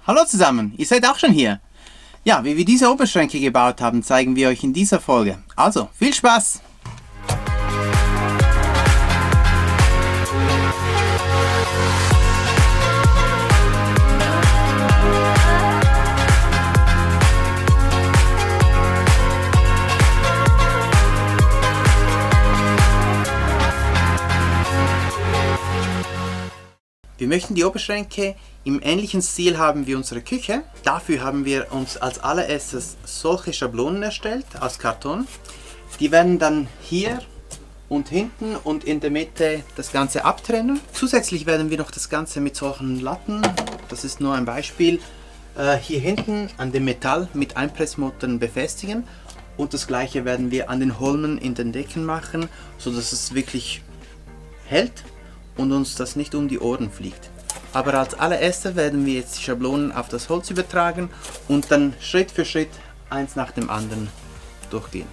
Hallo zusammen, ihr seid auch schon hier. Ja, wie wir diese Oberschränke gebaut haben, zeigen wir euch in dieser Folge. Also, viel Spaß! Wir möchten die Oberschränke im ähnlichen Stil haben wie unsere Küche. Dafür haben wir uns als allererstes solche Schablonen erstellt aus Karton. Die werden dann hier und hinten und in der Mitte das Ganze abtrennen. Zusätzlich werden wir noch das Ganze mit solchen Latten, das ist nur ein Beispiel, hier hinten an dem Metall mit Einpressmuttern befestigen. Und das gleiche werden wir an den Holmen in den Decken machen, sodass es wirklich hält und uns das nicht um die Ohren fliegt. Aber als allererstes werden wir jetzt die Schablonen auf das Holz übertragen und dann Schritt für Schritt eins nach dem anderen durchgehen.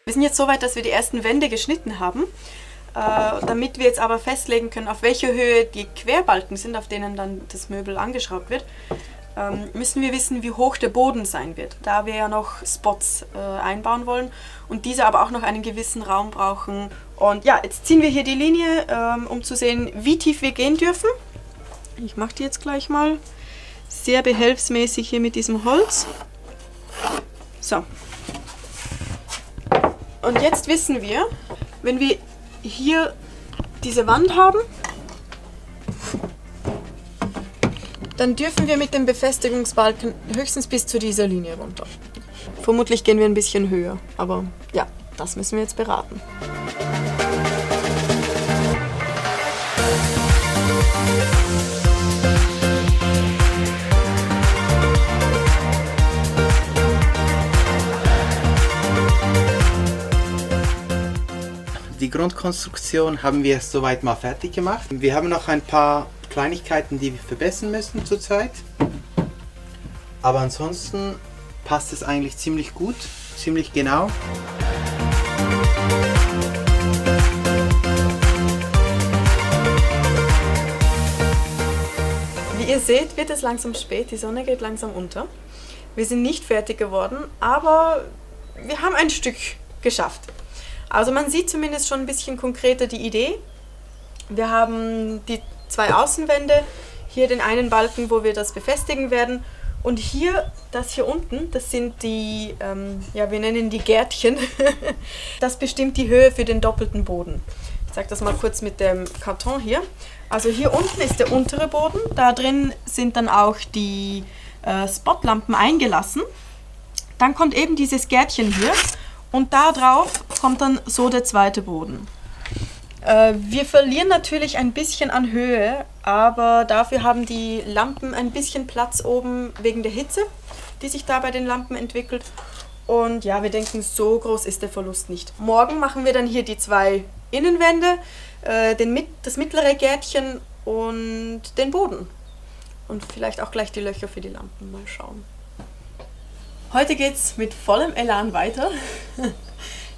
Wir sind jetzt so weit, dass wir die ersten Wände geschnitten haben. Damit wir jetzt aber festlegen können, auf welcher Höhe die Querbalken sind, auf denen dann das Möbel angeschraubt wird, müssen wir wissen, wie hoch der Boden sein wird. Da wir ja noch Spots einbauen wollen und diese aber auch noch einen gewissen Raum brauchen. Und ja, jetzt ziehen wir hier die Linie, um zu sehen, wie tief wir gehen dürfen. Ich mache die jetzt gleich mal sehr behelfsmäßig hier mit diesem Holz. So. Und jetzt wissen wir, wenn wir hier diese Wand haben, dann dürfen wir mit dem Befestigungsbalken höchstens bis zu dieser Linie runter. Vermutlich gehen wir ein bisschen höher, aber ja, das müssen wir jetzt beraten. Die Grundkonstruktion haben wir soweit mal fertig gemacht. Wir haben noch ein paar Kleinigkeiten, die wir verbessern müssen zurzeit. Aber ansonsten passt es eigentlich ziemlich gut, ziemlich genau. Wie ihr seht, wird es langsam spät, die Sonne geht langsam unter. Wir sind nicht fertig geworden, aber wir haben ein Stück geschafft. Also man sieht zumindest schon ein bisschen konkreter die Idee. Wir haben die zwei Außenwände, hier den einen Balken, wo wir das befestigen werden. Und hier, das hier unten, das sind die, ja, wir nennen die Gärtchen. Das bestimmt die Höhe für den doppelten Boden. Ich zeige das mal kurz mit dem Karton hier. Also hier unten ist der untere Boden. Da drin sind dann auch die Spotlampen eingelassen. Dann kommt eben dieses Gärtchen hier. Und da drauf kommt dann so der zweite Boden. Wir verlieren natürlich ein bisschen an Höhe, aber dafür haben die Lampen ein bisschen Platz oben wegen der Hitze, die sich da bei den Lampen entwickelt. Und ja, wir denken, so groß ist der Verlust nicht. Morgen machen wir dann hier die zwei Innenwände, das mittlere Gärtchen und den Boden. Und vielleicht auch gleich die Löcher für die Lampen. Mal schauen. Heute geht es mit vollem Elan weiter.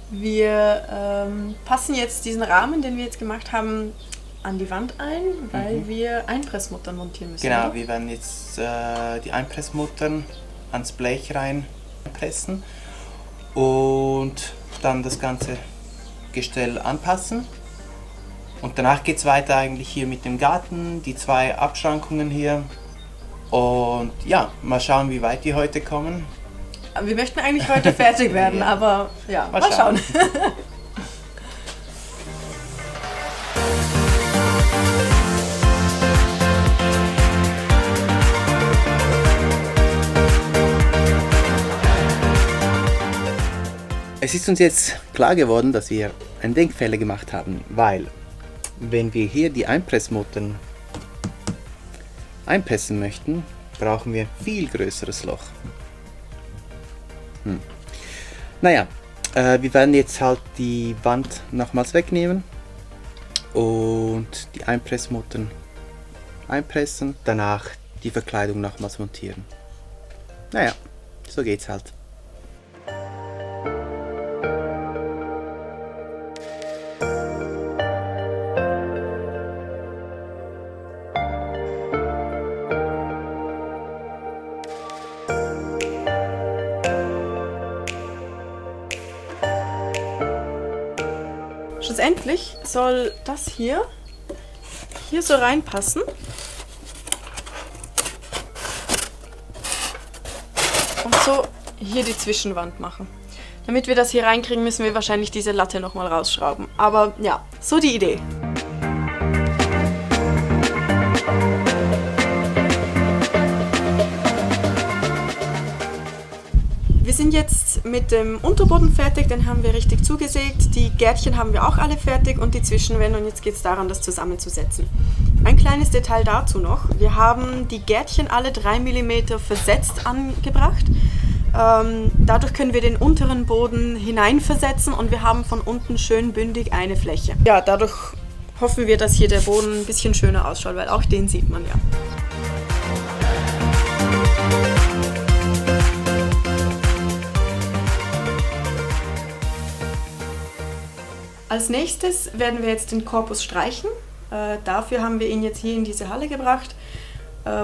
Wir passen jetzt diesen Rahmen, den wir jetzt gemacht haben, an die Wand ein, weil wir Einpressmuttern montieren müssen. Genau, oder? wir werden jetzt die Einpressmuttern ans Blech reinpressen und dann das ganze Gestell anpassen. Und danach geht es weiter eigentlich hier mit dem Garten, die zwei Abschrankungen hier. Und ja, mal schauen, wie weit die heute kommen. Wir möchten eigentlich heute fertig werden, Ja. aber ja, mal schauen. Es ist uns jetzt klar geworden, dass wir einen Denkfehler gemacht haben, weil wenn wir hier die Einpressmuttern einpressen möchten, brauchen wir viel größeres Loch. Naja, wir werden jetzt halt die Wand nochmals wegnehmen und die Einpressmuttern einpressen, danach die Verkleidung nochmals montieren. Naja, so geht's halt. Schlussendlich soll das hier so reinpassen. Und so hier die Zwischenwand machen. Damit wir das hier reinkriegen, müssen wir wahrscheinlich diese Latte nochmal rausschrauben. Aber ja, so die Idee. Wir sind jetzt mit dem Unterboden fertig, den haben wir richtig zugesägt. Die Gärtchen haben wir auch alle fertig und die Zwischenwände, und jetzt geht es daran, das zusammenzusetzen. Ein kleines Detail dazu noch. Wir haben die Gärtchen alle 3 mm versetzt angebracht. Dadurch können wir den unteren Boden hineinversetzen und wir haben von unten schön bündig eine Fläche. Ja, dadurch hoffen wir, dass hier der Boden ein bisschen schöner ausschaut, weil auch den sieht man ja. Als nächstes werden wir jetzt den Korpus streichen. Dafür haben wir ihn jetzt hier in diese Halle gebracht,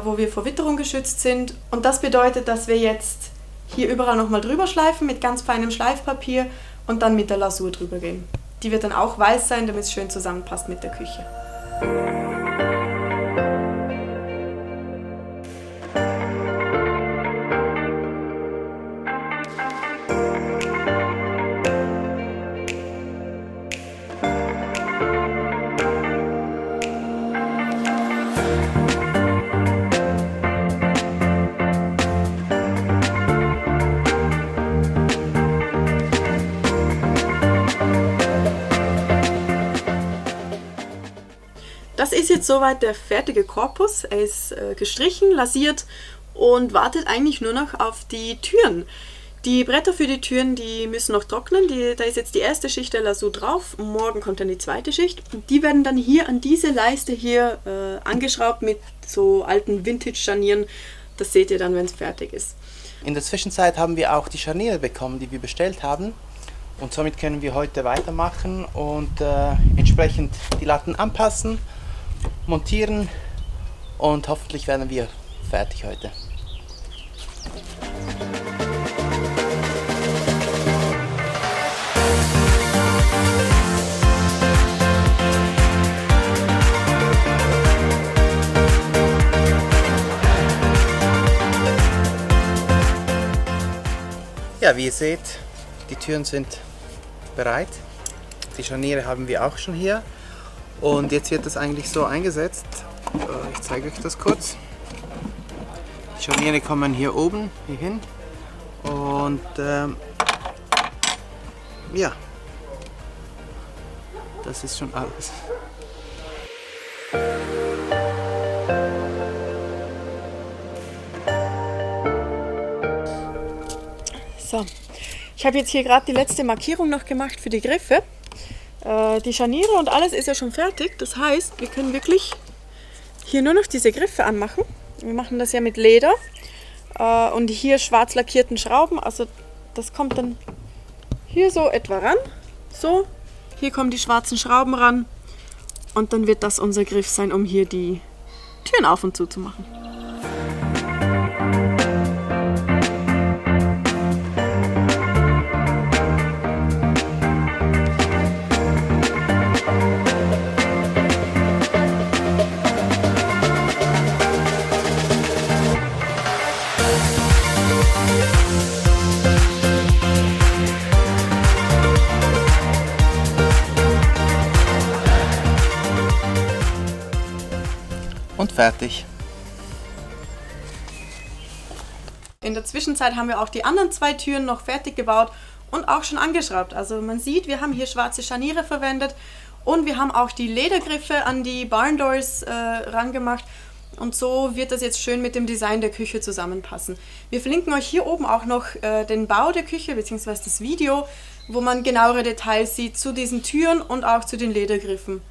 wo wir vor Witterung geschützt sind. Und das bedeutet, dass wir jetzt hier überall nochmal drüber schleifen mit ganz feinem Schleifpapier und dann mit der Lasur drüber gehen. Die wird dann auch weiß sein, damit es schön zusammenpasst mit der Küche. Das ist jetzt soweit der fertige Korpus. Er ist gestrichen, lasiert und wartet eigentlich nur noch auf die Türen. Die Bretter für die Türen, die müssen noch trocknen. Da ist jetzt die erste Schicht der Lasur drauf. Morgen kommt dann die zweite Schicht. Und die werden dann hier an diese Leiste hier angeschraubt mit so alten Vintage-Scharnieren. Das seht ihr dann, wenn es fertig ist. In der Zwischenzeit haben wir auch die Scharniere bekommen, die wir bestellt haben. Und somit können wir heute weitermachen und entsprechend die Latten anpassen, montieren und hoffentlich werden wir fertig heute. Ja, wie ihr seht, die Türen sind bereit. Die Scharniere haben wir auch schon hier. Und jetzt wird das eigentlich so eingesetzt. Ich zeige euch das kurz. Die Scharniere kommen hier oben hier hin. Und ja, das ist schon alles. So, ich habe jetzt hier gerade die letzte Markierung noch gemacht für die Griffe. Die Scharniere und alles ist ja schon fertig. Das heißt, wir können wirklich hier nur noch diese Griffe anmachen. Wir machen das ja mit Leder und hier schwarz lackierten Schrauben. Also das kommt dann hier so etwa ran. So, hier kommen die schwarzen Schrauben ran und dann wird das unser Griff sein, um hier die Türen auf und zu machen. Und fertig. In der Zwischenzeit haben wir auch die anderen 2 Türen noch fertig gebaut und auch schon angeschraubt. Also man sieht, wir haben hier schwarze Scharniere verwendet und wir haben auch die Ledergriffe an die Barn Doors rangemacht. Und so wird das jetzt schön mit dem Design der Küche zusammenpassen. Wir verlinken euch hier oben auch noch den Bau der Küche bzw. das Video, wo man genauere Details sieht zu diesen Türen und auch zu den Ledergriffen.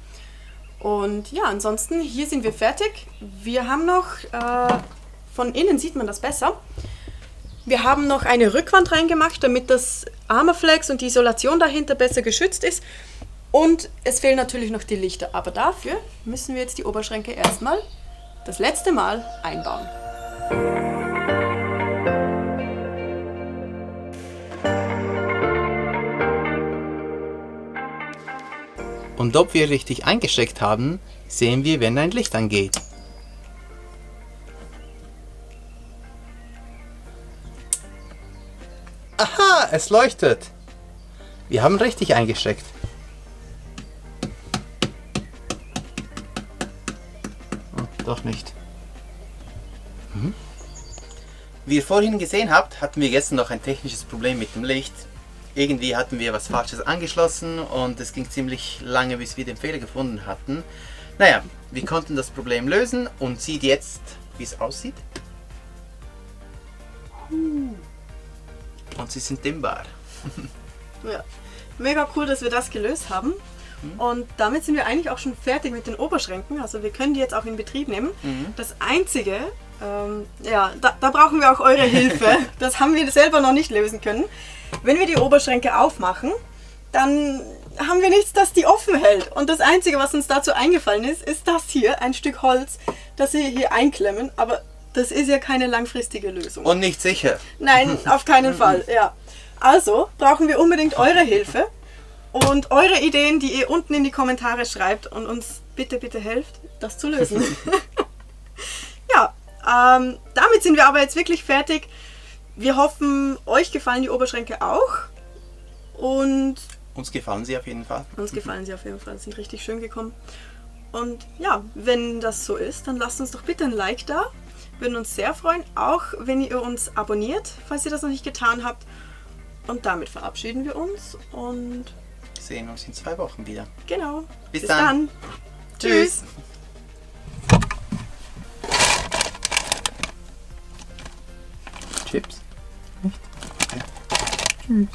Und ja, ansonsten, hier sind wir fertig. Wir haben noch, von innen sieht man das besser, wir haben noch eine Rückwand reingemacht, damit das Armaflex und die Isolation dahinter besser geschützt ist. Und es fehlen natürlich noch die Lichter, aber dafür müssen wir jetzt die Oberschränke erstmal das letzte Mal einbauen. Und ob wir richtig eingesteckt haben, sehen wir, wenn ein Licht angeht. Aha, es leuchtet. Wir haben richtig eingesteckt. Doch nicht. Wie ihr vorhin gesehen habt, hatten wir gestern noch ein technisches Problem mit dem Licht. Irgendwie hatten wir was Falsches angeschlossen und es ging ziemlich lange, bis wir den Fehler gefunden hatten. Naja, wir konnten das Problem lösen und seht jetzt, wie es aussieht. Und sie sind dimmbar. Ja, mega cool, dass wir das gelöst haben. Und damit sind wir eigentlich auch schon fertig mit den Oberschränken. Also wir können die jetzt auch in Betrieb nehmen. Das Einzige, da brauchen wir auch eure Hilfe. Das haben wir selber noch nicht lösen können. Wenn wir die Oberschränke aufmachen, dann haben wir nichts, das die offen hält. Und das Einzige, was uns dazu eingefallen ist, ist das hier, ein Stück Holz, das wir hier einklemmen. Aber das ist ja keine langfristige Lösung. Und nicht sicher. Nein, auf keinen Fall. Ja. Also brauchen wir unbedingt eure Hilfe. Und eure Ideen, die ihr unten in die Kommentare schreibt und uns bitte, bitte helft, das zu lösen. Ja, damit sind wir aber jetzt wirklich fertig. Wir hoffen, euch gefallen die Oberschränke auch. Und uns gefallen sie auf jeden Fall. Uns gefallen sie auf jeden Fall, sind richtig schön gekommen. Und ja, wenn das so ist, dann lasst uns doch bitte ein Like da. Würden uns sehr freuen, auch wenn ihr uns abonniert, falls ihr das noch nicht getan habt. Und damit verabschieden wir uns und sehen uns in 2 Wochen wieder. Genau. Bis dann. Tschüss. Chips? Nicht? Okay. Tschüss.